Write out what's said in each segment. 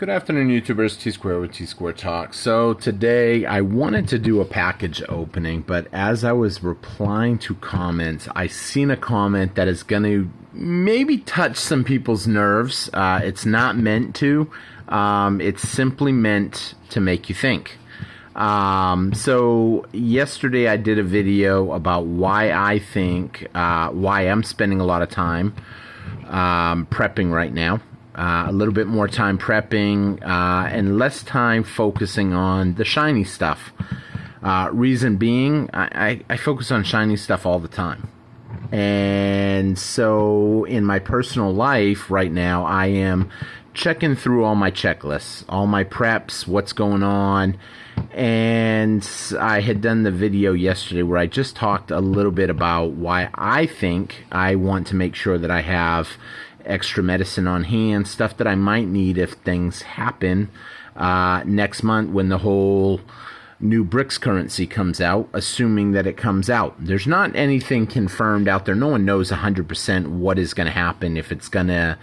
Good afternoon, YouTubers. Tsquare with Tsquare Talk. So today I wanted to do a package opening, but as I was replying to comments, I seen a comment that is going to maybe touch some people's nerves. It's not meant to. It's simply meant to make you think. So yesterday I did a video about why I think, why I'm spending a lot of time prepping right now. A little bit more time prepping and less time focusing on the shiny stuff. Reason being, I focus on shiny stuff all the time. And so in my personal life right now, I am checking through all my checklists, all my preps, what's going on. And I had done the video yesterday where I just talked a little bit about why I think I want to make sure that I have extra medicine on hand, stuff that I might need if things happen next month when the whole new BRICS currency comes out, assuming that it comes out. There's not anything confirmed out there. No one knows 100% what is going to happen, if it's going to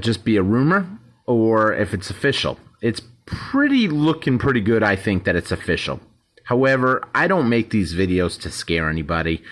just be a rumor or if it's official. It's looking pretty good, I think, that it's official. However, I don't make these videos to scare anybody.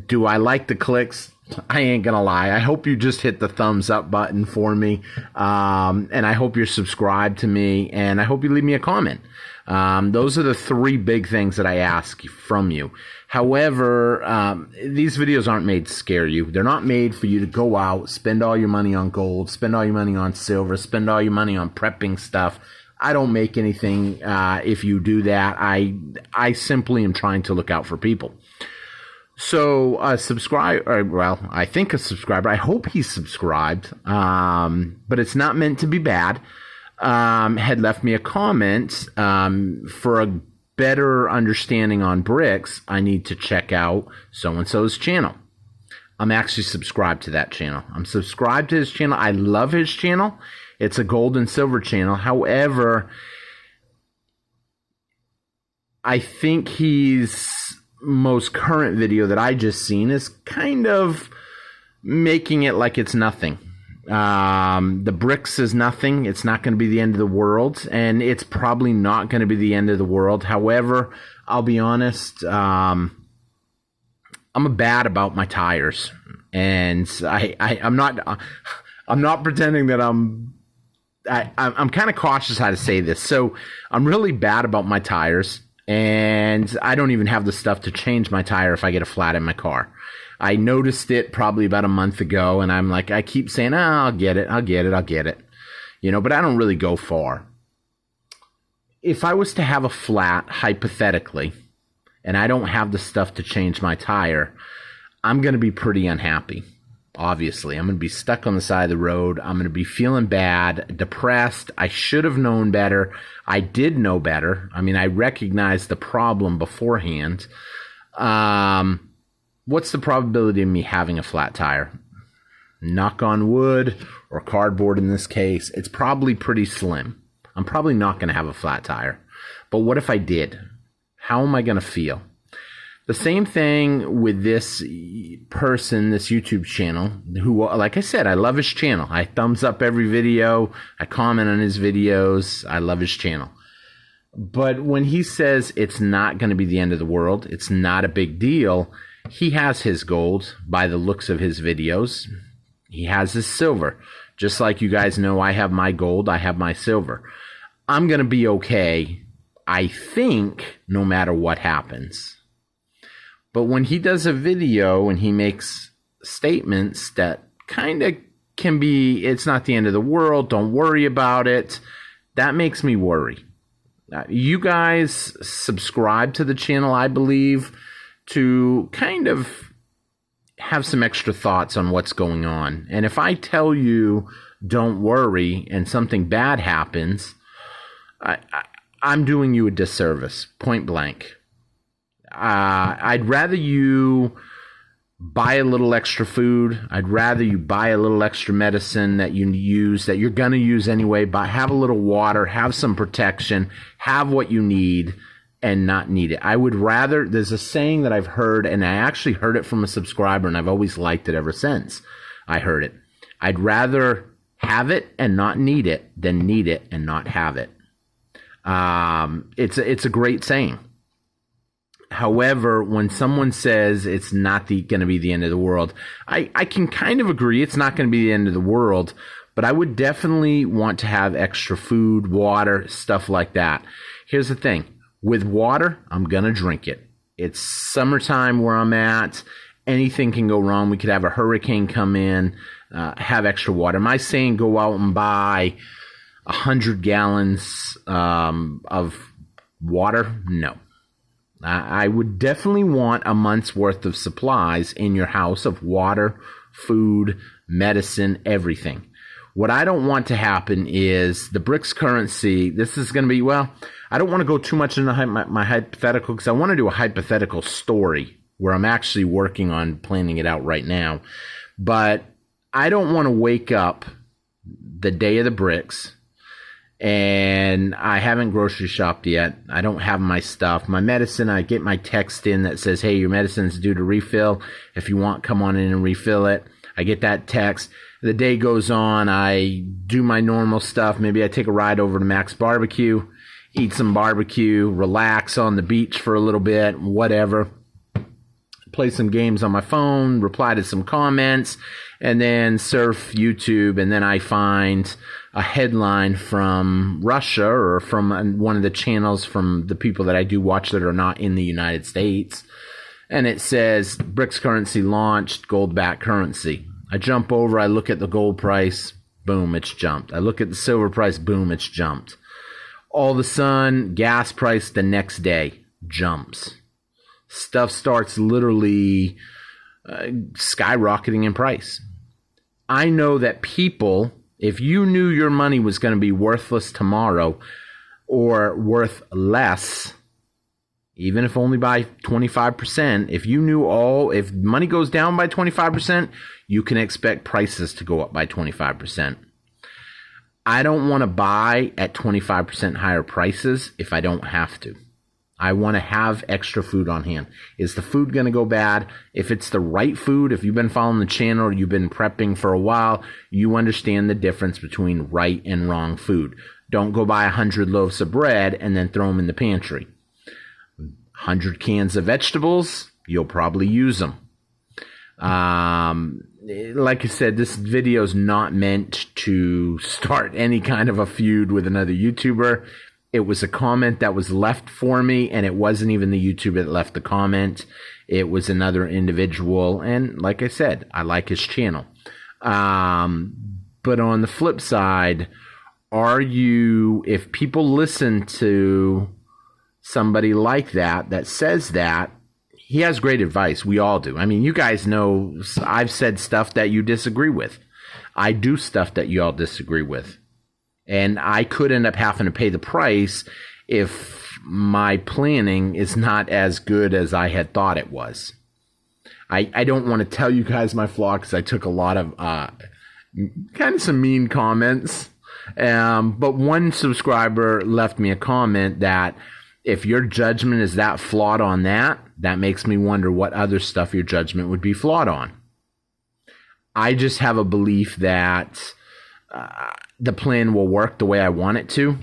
Do I like the clicks? I ain't gonna lie. I hope you just hit the thumbs up button for me. And I hope you're subscribed to me. And I hope you leave me a comment. Those are the three big things that I ask from you. However, these videos aren't made to scare you. They're not made for you to go out, spend all your money on gold, spend all your money on silver, spend all your money on prepping stuff. I don't make anything if you do that. I simply am trying to look out for people. So a subscriber, well, I think a subscriber, I hope he's subscribed, but it's not meant to be bad, had left me a comment for a better understanding on BRICS. I need to check out so-and-so's channel. I'm actually subscribed to that channel. I'm subscribed to his channel. I love his channel. It's a gold and silver channel. However, I think his most current video that I just seen is kind of making it like it's nothing. The BRICS is nothing. It's not going to be the end of the world, and it's probably not going to be the end of the world. However, I'll be honest, I'm bad about my tires, and I'm not pretending that I'm kind of cautious how to say this. So I'm really bad about my tires, and I don't even have the stuff to change my tire if I get a flat in my car. I noticed it probably about a month ago, and I'm like, I keep saying, I'll get it. You know, but I don't really go far. If I was to have a flat, hypothetically, and I don't have the stuff to change my tire, I'm going to be pretty unhappy. Obviously, I'm going to be stuck on the side of the road. I'm going to be feeling bad, depressed. I should have known better. I did know better. I mean, I recognized the problem beforehand. What's the probability of me having a flat tire? Knock on wood, or cardboard in this case, it's probably pretty slim. I'm probably not going to have a flat tire. But what if I did? How am I going to feel? The same thing with this person, this YouTube channel, who, like I said, I love his channel. I thumbs up every video. I comment on his videos. I love his channel. But when he says it's not going to be the end of the world, it's not a big deal, he has his gold by the looks of his videos. He has his silver. Just like you guys know, I have my gold, I have my silver. I'm going to be okay, I think, no matter what happens. But when he does a video and he makes statements that kind of can be, it's not the end of the world, don't worry about it, that makes me worry. You guys subscribe to the channel, I believe, to kind of have some extra thoughts on what's going on. And if I tell you, don't worry, and something bad happens, I'm doing you a disservice, point blank. I'd rather you buy a little extra food. I'd rather you buy a little extra medicine that you use, that you're going to use anyway. Have a little water, have some protection, have what you need, and not need it. I would rather, there's a saying that I've heard, and I actually heard it from a subscriber, and I've always liked it ever since I heard it. I'd rather have it and not need it than need it and not have it. It's a great saying. However, when someone says it's not going to be the end of the world, I can kind of agree it's not going to be the end of the world, but I would definitely want to have extra food, water, stuff like that. Here's the thing. With water, I'm going to drink it. It's summertime where I'm at. Anything can go wrong. We could have a hurricane come in, have extra water. Am I saying go out and buy 100 gallons of water? No. I would definitely want a month's worth of supplies in your house of water, food, medicine, everything. What I don't want to happen is the BRICS currency, this is going to be, well, I don't want to go too much into my hypothetical because I want to do a hypothetical story where I'm actually working on planning it out right now. But I don't want to wake up the day of the BRICS and I haven't grocery shopped yet. I don't have my stuff. My medicine, I get my text in that says, hey, your medicine's due to refill. If you want, come on in and refill it. I get that text. The day goes on. I do my normal stuff. Maybe I take a ride over to Max Barbecue, eat some barbecue, relax on the beach for a little bit, whatever. Play some games on my phone, reply to some comments, and then surf YouTube. And then I find a headline from Russia or from one of the channels from the people that I do watch that are not in the United States. And it says BRICS currency launched, gold backed currency. I jump over, I look at the gold price, boom, it's jumped. I look at the silver price, boom, it's jumped. All of a sudden, gas price the next day jumps. Stuff starts literally skyrocketing in price. I know that people, if you knew your money was going to be worthless tomorrow or worth less, even if only by 25%, if you knew if money goes down by 25%, you can expect prices to go up by 25%. I don't want to buy at 25% higher prices if I don't have to. I want to have extra food on hand. Is the food going to go bad? If it's the right food, if you've been following the channel or you've been prepping for a while, you understand the difference between right and wrong food. Don't go buy 100 loaves of bread and then throw them in the pantry. 100 cans of vegetables, you'll probably use them. Like I said, this video is not meant to start any kind of a feud with another YouTuber. It was a comment that was left for me, and it wasn't even the YouTuber that left the comment. It was another individual, and like I said, I like his channel. But on the flip side, if people listen to somebody like that says that, he has great advice. We all do. I mean, you guys know I've said stuff that you disagree with. I do stuff that you all disagree with. And I could end up having to pay the price if my planning is not as good as I had thought it was. I don't want to tell you guys my flaw because I took a lot of kind of some mean comments. But one subscriber left me a comment that if your judgment is that flawed on that makes me wonder what other stuff your judgment would be flawed on. I just have a belief that the plan will work the way I want it to.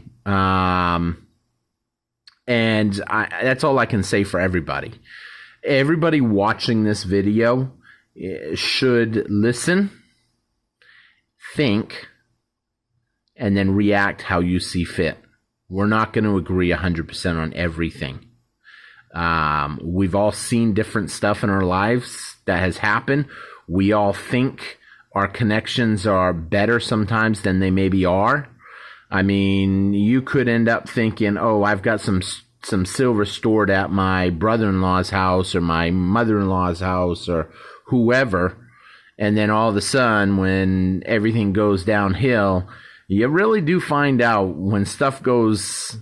And that's all I can say for everybody. Everybody watching this video should listen, think, and then react how you see fit. We're not going to agree 100% on everything. We've all seen different stuff in our lives that has happened. We all think our connections are better sometimes than they maybe are. I mean, you could end up thinking, oh, I've got some silver stored at my brother-in-law's house or my mother-in-law's house or whoever. And then all of a sudden, when everything goes downhill, you really do find out when stuff goes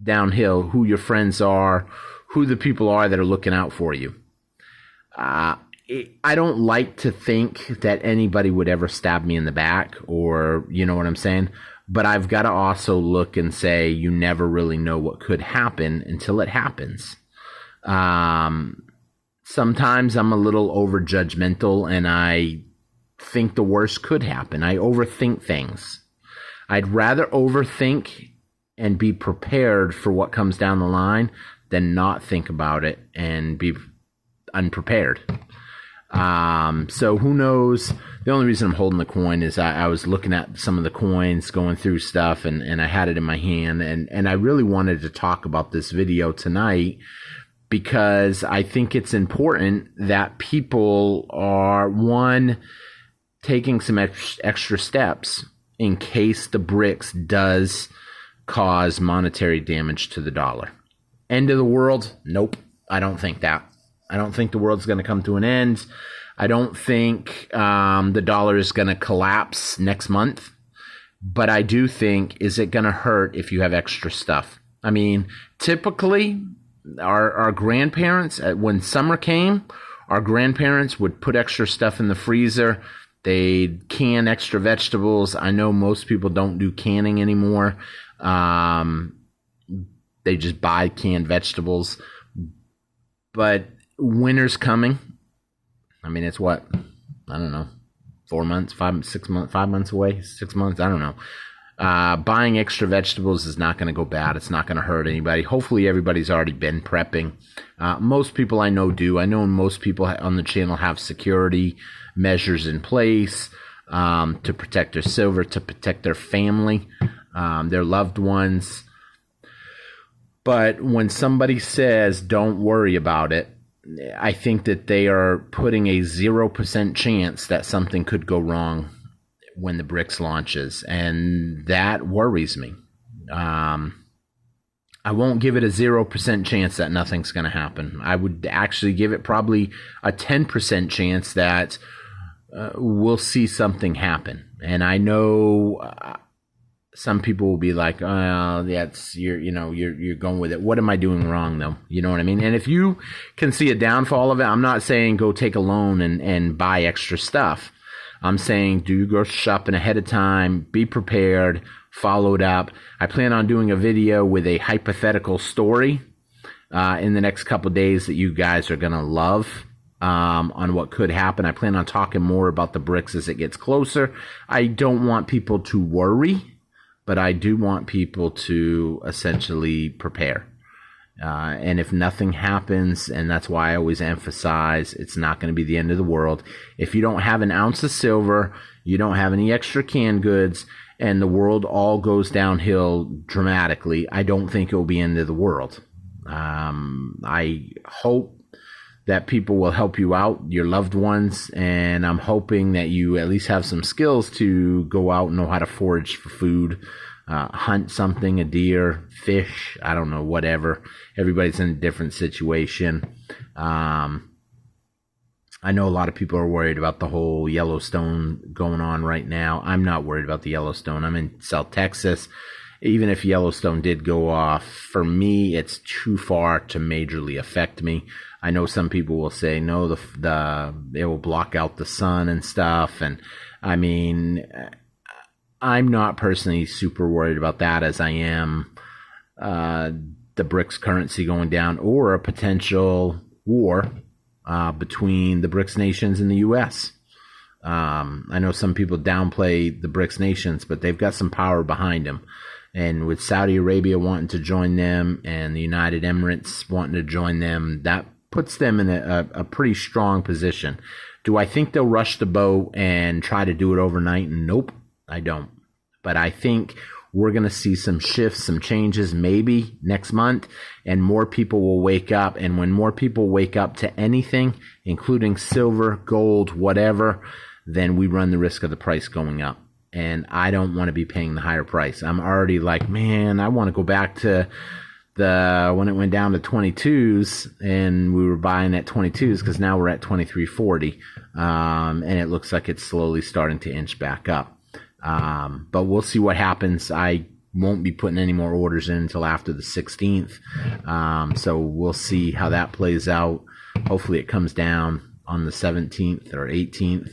downhill who your friends are, who the people are that are looking out for you. I don't like to think that anybody would ever stab me in the back, or you know what I'm saying? But I've got to also look and say you never really know what could happen until it happens. Sometimes I'm a little over judgmental and I think the worst could happen. I overthink things. I'd rather overthink and be prepared for what comes down the line than not think about it and be unprepared. So who knows? The only reason I'm holding the coin is I was looking at some of the coins, going through stuff, and I had it in my hand, and I really wanted to talk about this video tonight because I think it's important that people are, one, taking some extra steps in case the BRICS does cause monetary damage to the dollar. End of the world? Nope. I don't think that. I don't think the world's going to come to an end. I don't think the dollar is going to collapse next month. But I do think, is it going to hurt if you have extra stuff? I mean, typically, our grandparents, when summer came, our grandparents would put extra stuff in the freezer. They'd can extra vegetables. I know most people don't do canning anymore. They just buy canned vegetables. But winter's coming. I mean, it's what? I don't know. 4 months, 5 months away, 6 months. I don't know. Buying extra vegetables is not going to go bad. It's not going to hurt anybody. Hopefully everybody's already been prepping. Most people I know do. I know most people on the channel have security measures in place to protect their silver, to protect their family, their loved ones. But when somebody says don't worry about it, I think that they are putting a 0% chance that something could go wrong when the BRICS launches, and that worries me. I won't give it a 0% chance that nothing's going to happen. I would actually give it probably a 10% chance that we'll see something happen. And I know some people will be like, "Oh, that's you're going with it. What am I doing wrong, though?" You know what I mean? And if you can see a downfall of it, I'm not saying go take a loan and buy extra stuff. I'm saying do your grocery shopping ahead of time, be prepared, follow it up. I plan on doing a video with a hypothetical story in the next couple of days that you guys are going to love on what could happen. I plan on talking more about the BRICS as it gets closer. I don't want people to worry, but I do want people to essentially prepare. And if nothing happens, and that's why I always emphasize it's not going to be the end of the world. If you don't have an ounce of silver, you don't have any extra canned goods, and the world all goes downhill dramatically, I don't think it will be the end of the world. I hope that people will help you out, your loved ones, and I'm hoping that you at least have some skills to go out and know how to forage for food, hunt something, a deer, fish, I don't know, whatever. Everybody's in a different situation. I know a lot of people are worried about the whole Yellowstone going on right now. I'm not worried about the Yellowstone. I'm in South Texas. Even if Yellowstone did go off, for me, it's too far to majorly affect me. I know some people will say, no, it will block out the sun and stuff. And I mean, I'm not personally super worried about that as I am the BRICS currency going down or a potential war between the BRICS nations and the U.S. I know some people downplay the BRICS nations, but they've got some power behind them. And with Saudi Arabia wanting to join them and the United Emirates wanting to join them, that puts them in a pretty strong position. Do I think they'll rush the boat and try to do it overnight? Nope, I don't. But I think we're going to see some shifts, some changes maybe next month, and more people will wake up. And when more people wake up to anything, including silver, gold, whatever, then we run the risk of the price going up. And I don't want to be paying the higher price. I'm already like, man, I want to go back to when it went down to 22s and we were buying at 22s, because now we're at 23.40, and it looks like it's slowly starting to inch back up. But we'll see what happens. I won't be putting any more orders in until after the 16th. So we'll see how that plays out. Hopefully it comes down on the 17th or 18th.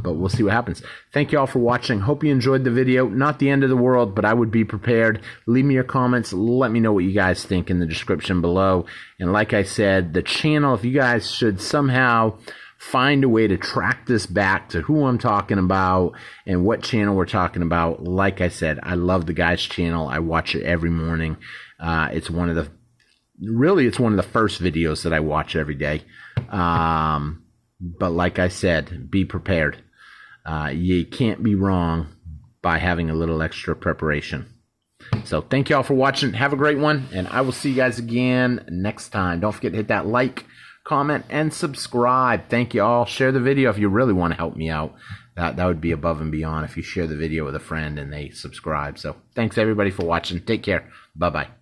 But we'll see what happens. Thank you all for watching. Hope you enjoyed the video. Not the end of the world, but I would be prepared. Leave me your comments. Let me know what you guys think in the description below. And like I said, the channel, if you guys should somehow find a way to track this back to who I'm talking about and what channel we're talking about. Like I said, I love the guy's channel. I watch it every morning. It's one of the first videos that I watch every day. But like I said, be prepared. You can't be wrong by having a little extra preparation. So thank you all for watching. Have a great one, and I will see you guys again next time. Don't forget to hit that like, comment, and subscribe. Thank you all. Share the video if you really want to help me out. That would be above and beyond if you share the video with a friend and they subscribe. So thanks everybody for watching. Take care. Bye-bye.